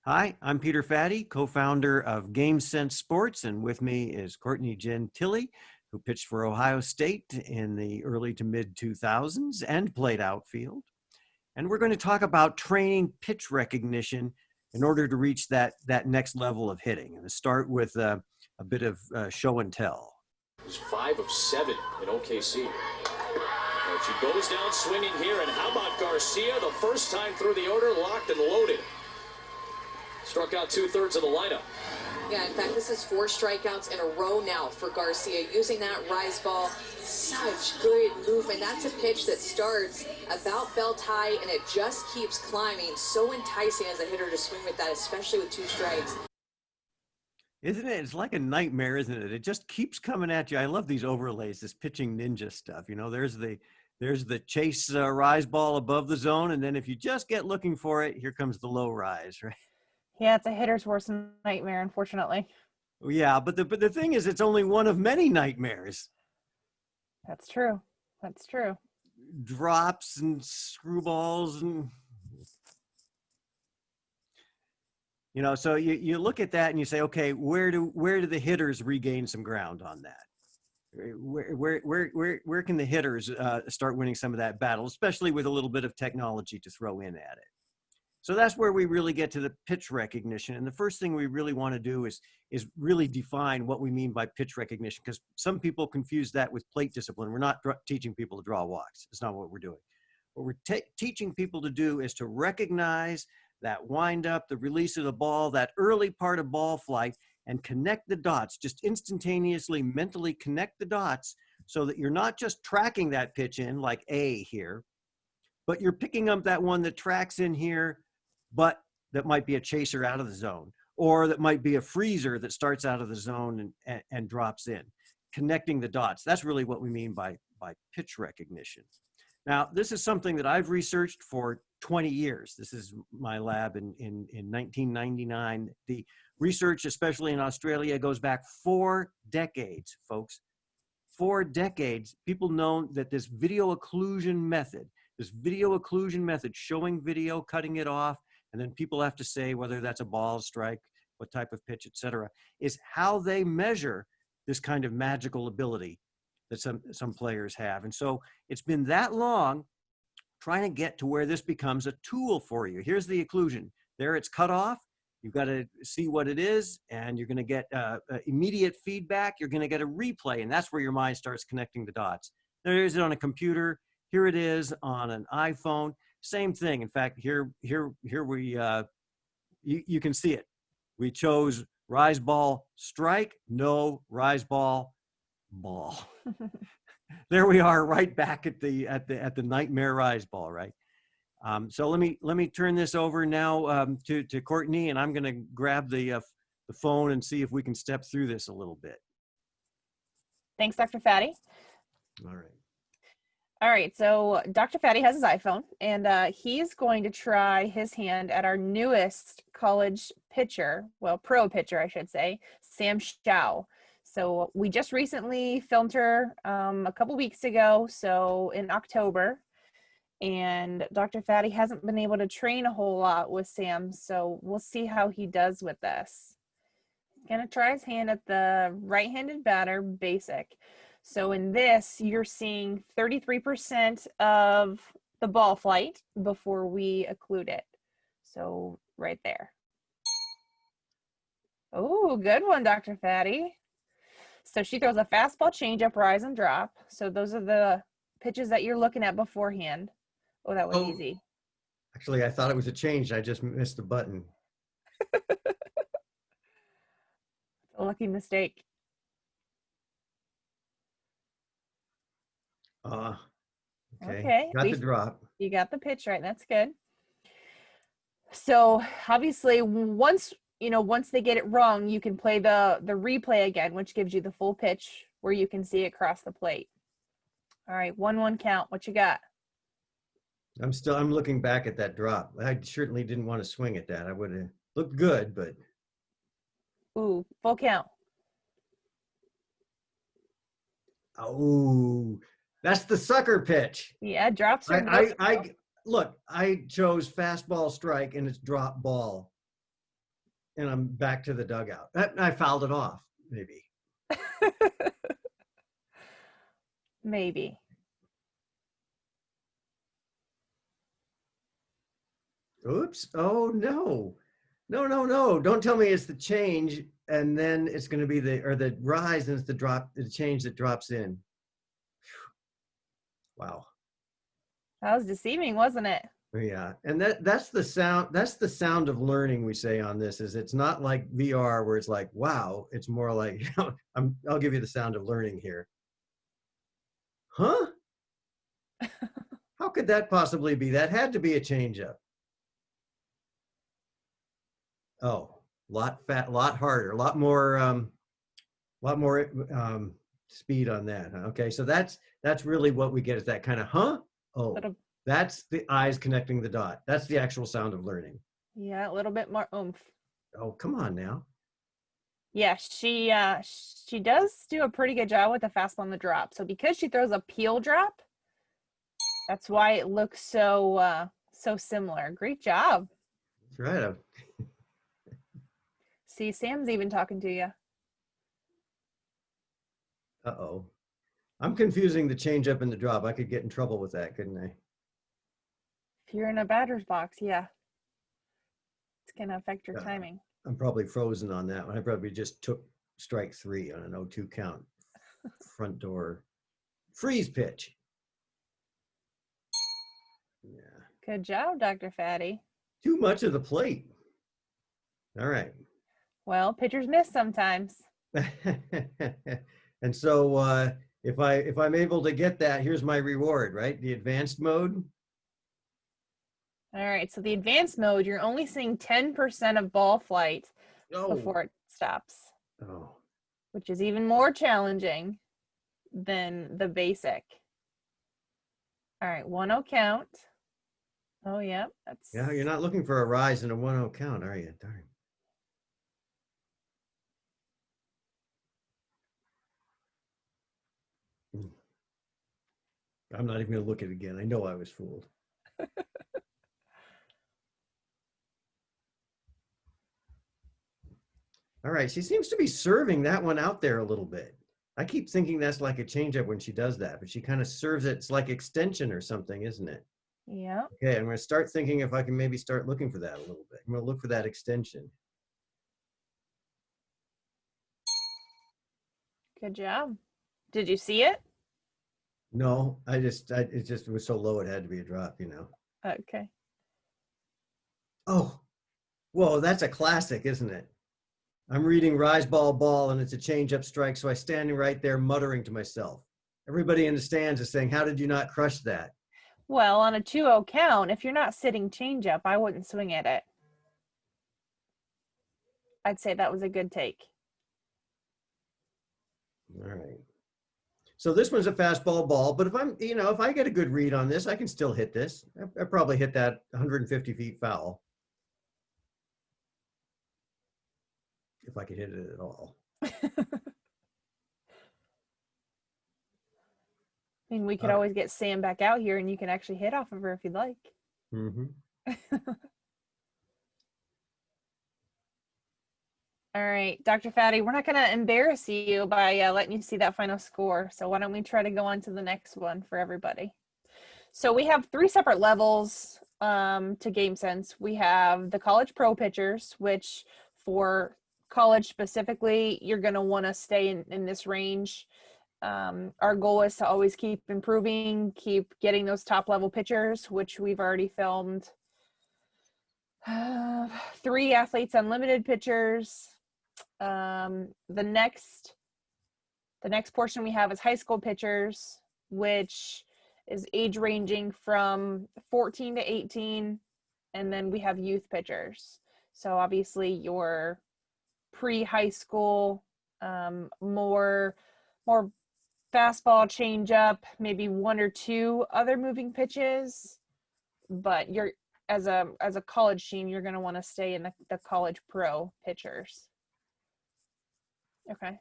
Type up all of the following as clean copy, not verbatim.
Hi, I'm Peter Fatty, co-founder of Game Sense Sports, and with me is Courtney Gentili, who pitched for Ohio State in the early to mid 2000s and played outfield. And we're going to talk about training pitch recognition in order to reach that next level of hitting. And to start with a bit of show and tell. He's 5 of 7 in OKC. And she goes down swinging here, and how about Garcia? The first time through the order, locked and loaded. Struck out 2/3 of the lineup. Yeah, in fact, this is 4 strikeouts in a row now for Garcia, using that rise ball. Such good movement. That's a pitch that starts about belt high, and it just keeps climbing. So enticing as a hitter to swing with that, especially with 2 strikes. Isn't it? It's like a nightmare, isn't it? It just keeps coming at you. I love these overlays, this pitching ninja stuff. You know, there's the chase rise ball above the zone, and then if you just get looking for it, here comes the low rise, right? Yeah, it's a hitter's worst nightmare, unfortunately. Yeah, but the thing is, it's only one of many nightmares. That's true. That's true. Drops and screwballs and, you know, so you look at that and you say, okay, where do the hitters regain some ground on that? Where can the hitters start winning some of that battle, especially with a little bit of technology to throw in at it? So that's where we really get to the pitch recognition. And the first thing we really want to do is really define what we mean by pitch recognition, because some people confuse that with plate discipline. We're not teaching people to draw walks. It's not what we're doing. What we're teaching people to do is to recognize that wind up, the release of the ball, that early part of ball flight, and connect the dots, just instantaneously mentally connect the dots so that you're not just tracking that pitch in like A here, but you're picking up that one that tracks in here, but that might be a chaser out of the zone, or that might be a freezer that starts out of the zone and drops in. Connecting the dots. That's really what we mean by pitch recognition. Now, this is something that I've researched for 20 years. This is my lab in 1999. The research, especially in Australia, goes back 4 decades, folks. 4 decades. People know that this video occlusion method, showing video, cutting it off, and then people have to say whether that's a ball, strike, what type of pitch, etc., is how they measure this kind of magical ability that some players have. And so it's been that long trying to get to where this becomes a tool for you. Here's the occlusion. There it's cut off. You've got to see what it is, and you're going to get immediate feedback. You're going to get a replay, and that's where your mind starts connecting the dots. There is it on a computer. Here it is on an iPhone. Same thing. In fact, here we, you can see it. We chose rise ball strike, no rise ball ball. There we are, right back at the nightmare rise ball, right? So let me turn this over now to Courtney, and I'm going to grab the phone and see if we can step through this a little bit. Thanks, Dr. Fatty. All right. All right, so Dr. Fatty has his iPhone, and he's going to try his hand at our newest college pitcher, well, pro pitcher, I should say, Sam Shao. So we just recently filmed her a couple weeks ago, so in October, and Dr. Fatty hasn't been able to train a whole lot with Sam, so we'll see how he does with this. Gonna try his hand at the right-handed batter, basic. So in this, you're seeing 33% of the ball flight before we occlude it. So right there. Oh, good one, Dr. Fatty. So she throws a fastball, changeup, rise, and drop. So those are the pitches that you're looking at beforehand. Oh, that was easy. Actually, I thought it was a change. I just missed the button. A lucky mistake. Okay. Got the drop. You got the pitch right. That's good. So obviously, once they get it wrong, you can play the replay again, which gives you the full pitch where you can see it cross the plate. All right, 1-1 count. What you got? I'm looking back at that drop. I certainly didn't want to swing at that. I would have looked good, but. Ooh, full count. Oh, that's the sucker pitch. Yeah, drops. Look, I chose fastball strike and it's drop ball. and I'm back to the dugout. I fouled it off, maybe. Maybe. Oops. Oh, no. No, no, no. Don't tell me it's the change and then it's going to be the rise and it's the change that drops in. Wow. That was deceiving, wasn't it? Yeah. And that's the sound of learning we say on this is it's not like VR where it's like, wow, it's more like, I'll give you the sound of learning here. Huh? How could that possibly be? That had to be a changeup. Oh, lot harder, a lot more speed on that. Okay, so that's really what we get is that kind of Oh, that's the eyes connecting the dot. That's the actual sound of learning. Yeah, a little bit more oomph. Oh, come on now. Yeah, she does do a pretty good job with the fastball on the drop. So because she throws a peel drop, that's why it looks so similar. Great job. That's right. See, Sam's even talking to you. Uh-oh. I'm confusing the change up and the drop. I could get in trouble with that, couldn't I? If you're in a batter's box, yeah. It's going to affect your timing. I'm probably frozen on that one. I probably just took strike 3 on an 0-2 count. Front door. Freeze pitch. Yeah. Good job, Dr. Fatty. Too much of the plate. All right. Well, pitchers miss sometimes. And so if I'm able to get that, here's my reward, right? The advanced mode. All right, so the advanced mode, you're only seeing 10% of ball flight before it stops. Oh. Which is even more challenging than the basic. All right, 1-0 count. Oh, yeah, that's. Yeah, you're not looking for a rise in a 1-0 count, are you? Darn. I'm not even going to look at it again. I know I was fooled. All right, she seems to be serving that one out there a little bit. I keep thinking that's like a changeup when she does that, but she kind of serves it. It's like extension or something, isn't it? Yeah. Okay, I'm going to start thinking if I can maybe start looking for that a little bit. I'm going to look for that extension. Good job. Did you see it? No, it just was so low it had to be a drop, you know. Okay. Oh, whoa, that's a classic, isn't it? I'm reading rise ball ball and it's a change-up strike, so I standing right there muttering to myself. Everybody in the stands is saying, how did you not crush that? Well, on a 2-0 count, if you're not sitting changeup, I wouldn't swing at it. I'd say that was a good take. All right. So this one's a fastball ball, but if I get a good read on this, I can still hit this. I probably hit that 150 feet foul. If I could hit it at all. I mean, we could always get Sam back out here and you can actually hit off of her if you'd like. Mm-hmm. All right, Dr. Fatty, we're not going to embarrass you by letting you see that final score. So why don't we try to go on to the next one for everybody? So we have 3 separate levels to GameSense. We have the college pro pitchers, which for college specifically, you're going to want to stay in this range. Our goal is to always keep improving, keep getting those top level pitchers, which we've already filmed 3 Athletes Unlimited pitchers. The next portion we have is high school pitchers, which is age ranging from 14 to 18. And then we have youth pitchers. So obviously your pre-high school, more fastball, changeup, maybe 1 or 2 other moving pitches. But you're as a college team, you're going to want to stay in the college pro pitchers. Okay.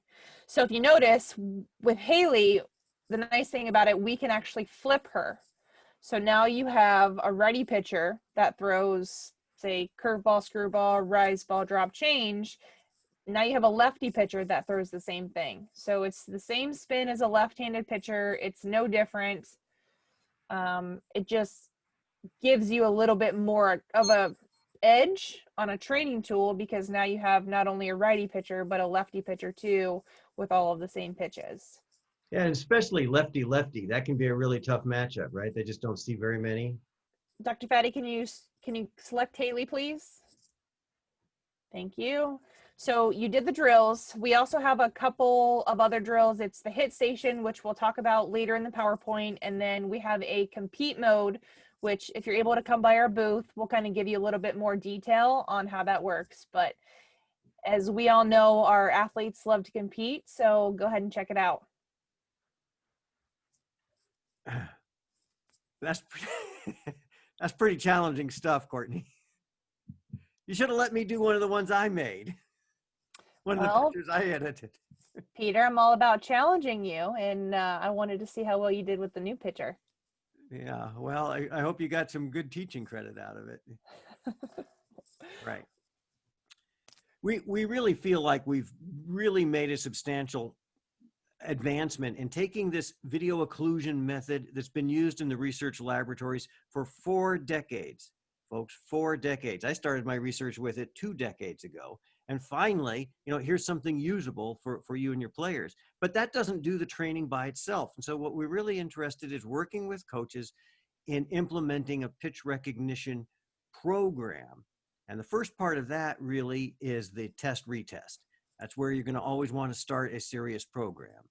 So if you notice with Haley, the nice thing about it, we can actually flip her. So now you have a ready pitcher that throws say curveball, screwball, rise ball, drop, change, now you have a lefty pitcher that throws the same thing. So it's the same spin as a left-handed pitcher. It's no different. It just gives you a little bit more of a edge on a training tool, because now you have not only a righty pitcher, but a lefty pitcher too, with all of the same pitches. Yeah, and especially lefty-lefty. That can be a really tough matchup, right? They just don't see very many. Dr. Fatty, can you select Haley, please? Thank you. So you did the drills. We also have a couple of other drills. It's the hit station, which we'll talk about later in the PowerPoint. And then we have a compete mode, which if you're able to come by our booth, we'll kind of give you a little bit more detail on how that works. But as we all know, our athletes love to compete. So go ahead and check it out. That's pretty challenging stuff, Courtney. You should have let me do one of the ones I made. One of the pictures I edited. Peter, I'm all about challenging you, and I wanted to see how well you did with the new pitcher. Yeah, well, I hope you got some good teaching credit out of it. Right. We really feel like we've really made a substantial advancement in taking this video occlusion method that's been used in the research laboratories for 4 decades. Folks, 4 decades. I started my research with it 2 decades ago. And finally, here's something usable for you and your players. But that doesn't do the training by itself. And so what we're really interested in is working with coaches in implementing a pitch recognition program. And the first part of that really is the test retest. That's where you're going to always want to start a serious program.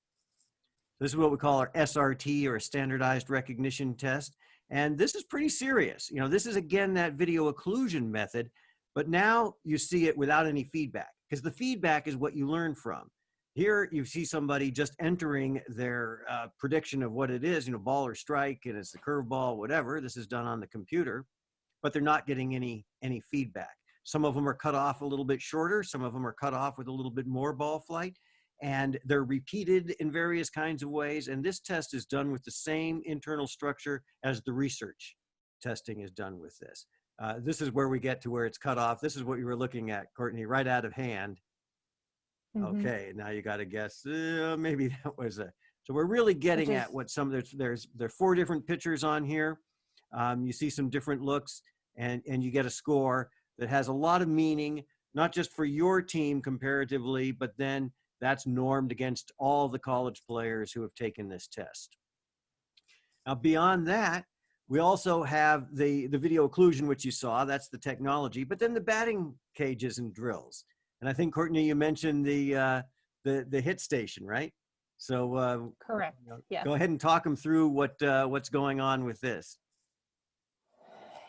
This is what we call our SRT, or a standardized recognition test. And this is pretty serious. This is, again, that video occlusion method, but now you see it without any feedback, because the feedback is what you learn from. Here you see somebody just entering their prediction of what it is, ball or strike, and it's the curveball, whatever. This is done on the computer, but they're not getting any feedback. Some of them are cut off a little bit shorter. Some of them are cut off with a little bit more ball flight, and they're repeated in various kinds of ways. And this test is done with the same internal structure as the research testing is done with this. This is where we get to where it's cut off. This is what you were looking at, Courtney, right out of hand. Mm-hmm. Okay, now you got to guess. Maybe that was a. So we're really getting at what there are 4 different pitchers on here. You see some different looks, and you get a score that has a lot of meaning, not just for your team comparatively, but then that's normed against all the college players who have taken this test. Now, beyond that, we also have the video occlusion, which you saw. That's the technology. But then the batting cages and drills. And I think, Courtney, you mentioned the hit station, right? So correct. Yes. Go ahead and talk them through what's going on with this.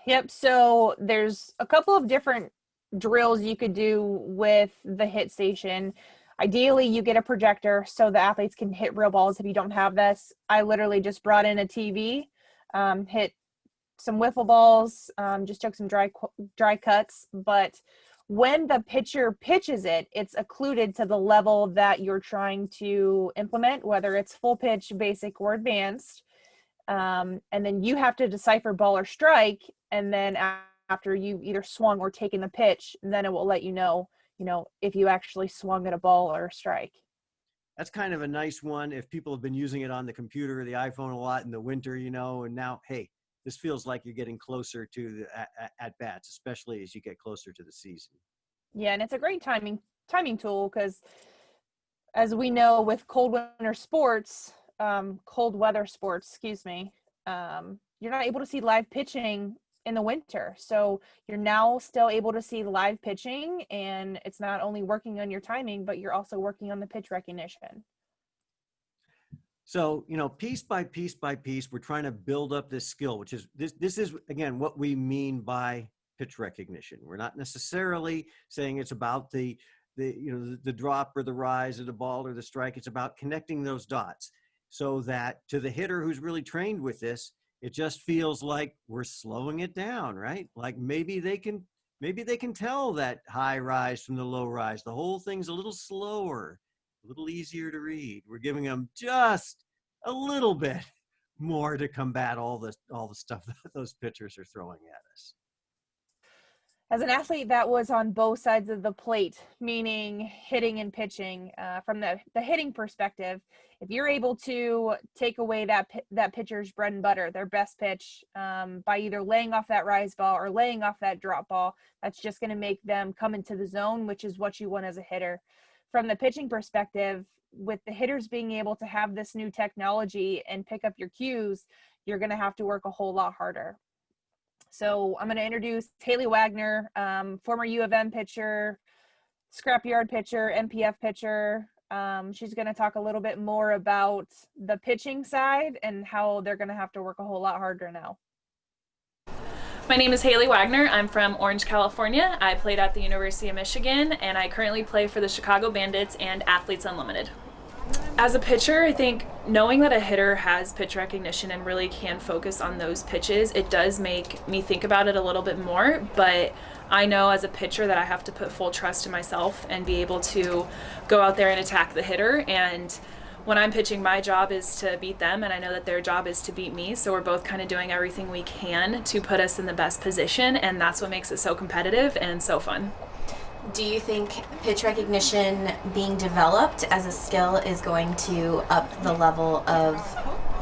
Yep. So there's a couple of different drills you could do with the hit station. Ideally, you get a projector so the athletes can hit real balls. If you don't have this, I literally just brought in a TV, hit some wiffle balls, just took some dry cuts. But when the pitcher pitches it, it's occluded to the level that you're trying to implement, whether it's full pitch, basic, or advanced. And then you have to decipher ball or strike. And then after you've either swung or taken the pitch, then it will let you know, if you actually swung at a ball or a strike. That's kind of a nice one if people have been using it on the computer or the iPhone a lot in the winter, and now, hey, this feels like you're getting closer to the at-bats, especially as you get closer to the season. Yeah, and it's a great timing tool, because as we know with cold weather sports, you're not able to see live pitching in the winter. So you're now still able to see live pitching, and it's not only working on your timing, but you're also working on the pitch recognition. So, piece by piece by piece, we're trying to build up this skill, which is, this is, again, what we mean by pitch recognition. We're not necessarily saying it's about the drop or the rise of the ball or the strike. It's about connecting those dots so that to the hitter who's really trained with this, it just feels like we're slowing it down, right? Like maybe they can tell that high rise from the low rise. The whole thing's a little slower, a little easier to read. We're giving them just a little bit more to combat all the stuff that those pitchers are throwing at us. As an athlete that was on both sides of the plate, meaning hitting and pitching, from the hitting perspective, if you're able to take away that pitcher's bread and butter, their best pitch, by either laying off that rise ball or laying off that drop ball, that's just going to make them come into the zone, which is what you want as a hitter. From the pitching perspective, with the hitters being able to have this new technology and pick up your cues, you're going to have to work a whole lot harder. So I'm going to introduce Haley Wagner, former U of M pitcher, scrapyard pitcher, MPF pitcher. She's going to talk a little bit more about the pitching side and how they're going to have to work a whole lot harder now. My name is Haley Wagner. I'm from Orange, California. I played at the University of Michigan, and I currently play for the Chicago Bandits and Athletes Unlimited. As a pitcher, I think knowing that a hitter has pitch recognition and really can focus on those pitches, it does make me think about it a little bit more, but I know as a pitcher that I have to put full trust in myself and be able to go out there and attack the hitter. And when I'm pitching, my job is to beat them, and I know that their job is to beat me, so we're both kind of doing everything we can to put us in the best position, and that's what makes it so competitive and so fun. Do you think pitch recognition being developed as a skill is going to up the level of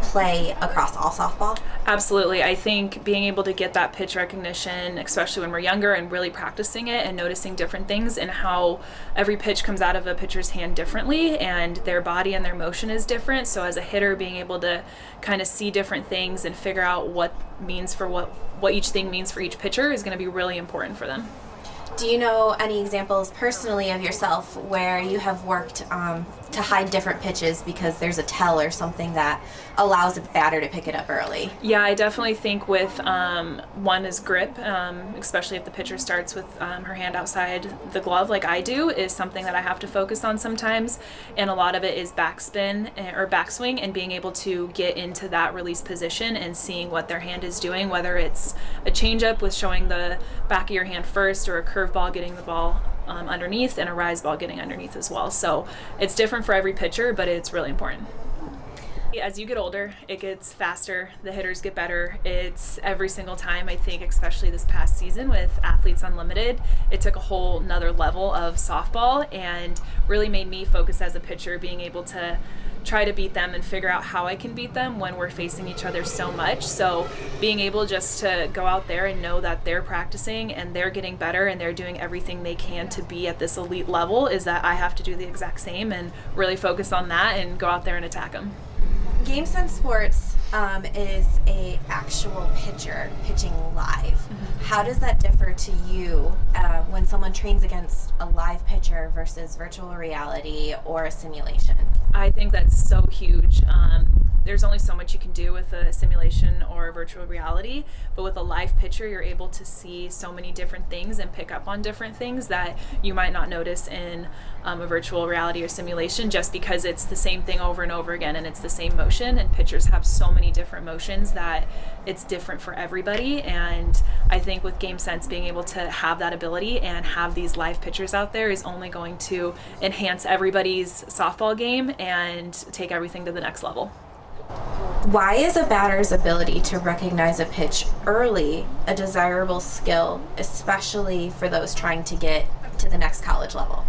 play across all softball? Absolutely. I think being able to get that pitch recognition, especially when we're younger, and really practicing it and noticing different things and how every pitch comes out of a pitcher's hand differently and their body and their motion is different. So as a hitter, being able to kind of see different things and figure out what each thing means for each pitcher is going to be really important for them. Do you know any examples personally of yourself where you have worked to hide different pitches because there's a tell or something that allows a batter to pick it up early? Yeah, I definitely think with one is grip, especially if the pitcher starts with her hand outside the glove like I do, is something that I have to focus on sometimes. And a lot of it is backspin or backswing and being able to get into that release position and seeing what their hand is doing, whether it's a changeup with showing the back of your hand first or a curveball getting the ball underneath and a rise ball getting underneath as well. So it's different for every pitcher, but it's really important. As you get older, it gets faster, the hitters get better. It's every single time, I think, especially this past season with Athletes Unlimited, it took a whole nother level of softball and really made me focus as a pitcher, being able to try to beat them and figure out how I can beat them when we're facing each other so much. So being able just to go out there and know that they're practicing and they're getting better and they're doing everything they can to be at this elite level is that I have to do the exact same and really focus on that and go out there and attack them. Game Sense Sports is a actual pitcher pitching live. Mm-hmm. How does that differ to you when someone trains against a live pitcher versus virtual reality or a simulation? I think that's so huge. There's only so much you can do with a simulation or a virtual reality, but with a live pitcher, you're able to see so many different things and pick up on different things that you might not notice in a virtual reality or simulation, just because it's the same thing over and over again and it's the same motion, and pitchers have so many different motions that it's different for everybody. And I think with Game Sense, being able to have that ability and have these live pitchers out there is only going to enhance everybody's softball game and take everything to the next level. Why is a batter's ability to recognize a pitch early a desirable skill, especially for those trying to get to the next college level?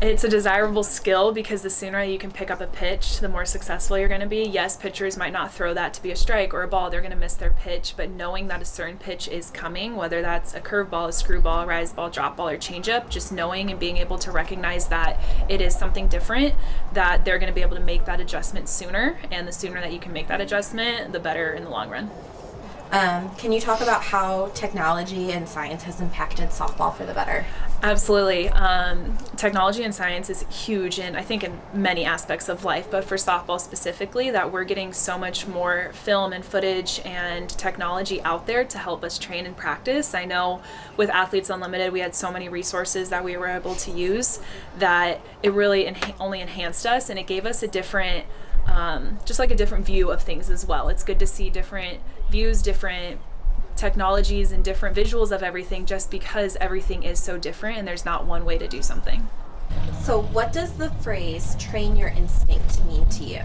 It's a desirable skill because the sooner you can pick up a pitch, the more successful you're going to be. Yes, pitchers might not throw that to be a strike or a ball. They're going to miss their pitch, but knowing that a certain pitch is coming, whether that's a curveball, a screwball, a rise ball, drop ball, or changeup, just knowing and being able to recognize that it is something different, that they're going to be able to make that adjustment sooner. And the sooner that you can make that adjustment, the better in the long run. Can you talk about how technology and science has impacted softball for the better? Absolutely. Technology and science is huge, and I think in many aspects of life, but for softball specifically, that we're getting so much more film and footage and technology out there to help us train and practice. I know with Athletes Unlimited, we had so many resources that we were able to use that it really only enhanced us, and it gave us a different, just like a different view of things as well. It's good to see different views, different technologies, and different visuals of everything, just because everything is so different and there's not one way to do something. So what does the phrase train your instinct mean to you?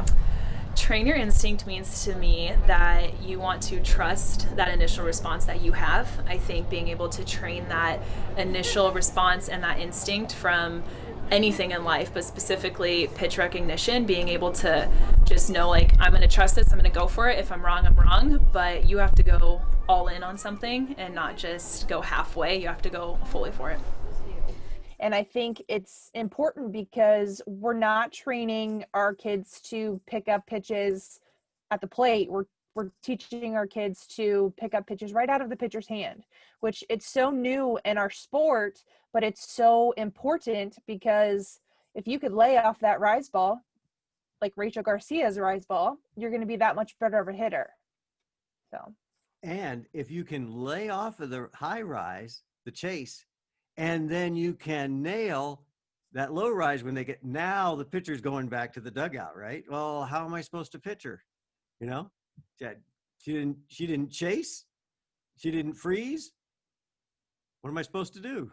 train your instinct means to me that you want to trust that initial response that you have. I think being able to train that initial response and that instinct from anything in life, but specifically pitch recognition, being able to just know, like, I'm going to trust this, I'm going to go for it. If I'm wrong, I'm wrong. But you have to go all in on something and not just go halfway. You have to go fully for it. And I think it's important because we're not training our kids to pick up pitches at the plate. We're teaching our kids to pick up pitches right out of the pitcher's hand, which it's so new in our sport, but it's so important because if you could lay off that rise ball, like Rachel Garcia's rise ball, you're going to be that much better of a hitter. So, And if you can lay off of the high rise, the chase, and then you can nail that low rise when they get, now the pitcher's going back to the dugout, right? Well, how am I supposed to pitch her? You know, she didn't chase. She didn't freeze. What am I supposed to do?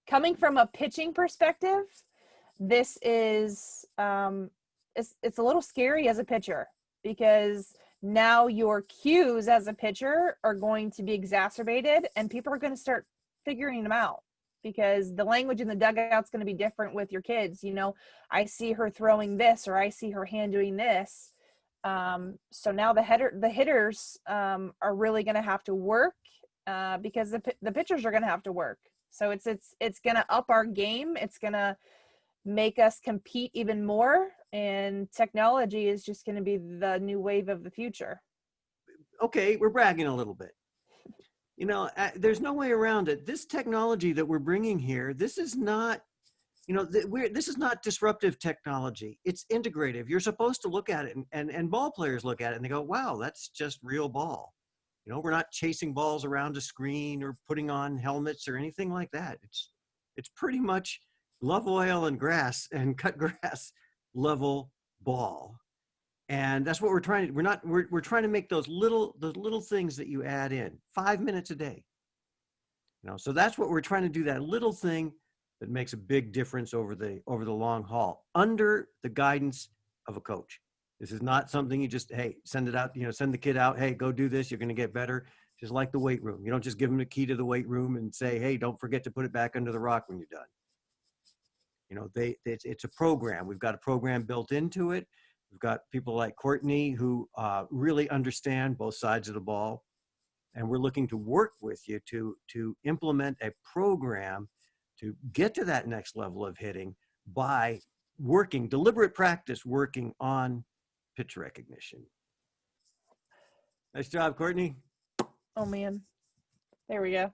coming from a pitching perspective, this is it's a little scary as a pitcher because now your cues as a pitcher are going to be exacerbated and people are going to start figuring them out because the language in the dugout's going to be different with your kids. You know, I see her throwing this or I see her hand doing this. So now the hitters are really going to have to work because the pitchers are going to have to work. So it's going to up our game. It's going to make us compete even more, and technology is just going to be the new wave of the future. Okay, we're bragging a little bit. You know, there's no way around it. This technology that we're bringing here, this is not, you know, this is not disruptive technology. It's integrative. You're supposed to look at it, and ball players look at it and they go, wow, that's just real ball. You know, we're not chasing balls around a screen or putting on helmets or anything like that. It's pretty much glove oil and grass and cut grass level ball. And that's what we're trying to, we're trying to make those little things that you add in 5 minutes a day. You know, so that's what we're trying to do, that little thing that makes a big difference over the long haul under the guidance of a coach. This is not something you just, hey, send it out, you know, send the kid out, hey, go do this, you're going to get better. Just like the weight room. You don't just give them the key to the weight room and say, hey, don't forget to put it back under the rock when you're done. You know, it's a program. We've got a program built into it. We've got people like Courtney who really understand both sides of the ball. And we're looking to work with you to implement a program to get to that next level of hitting by deliberate practice, working on pitch recognition. Nice job, Courtney. Oh man, there we go.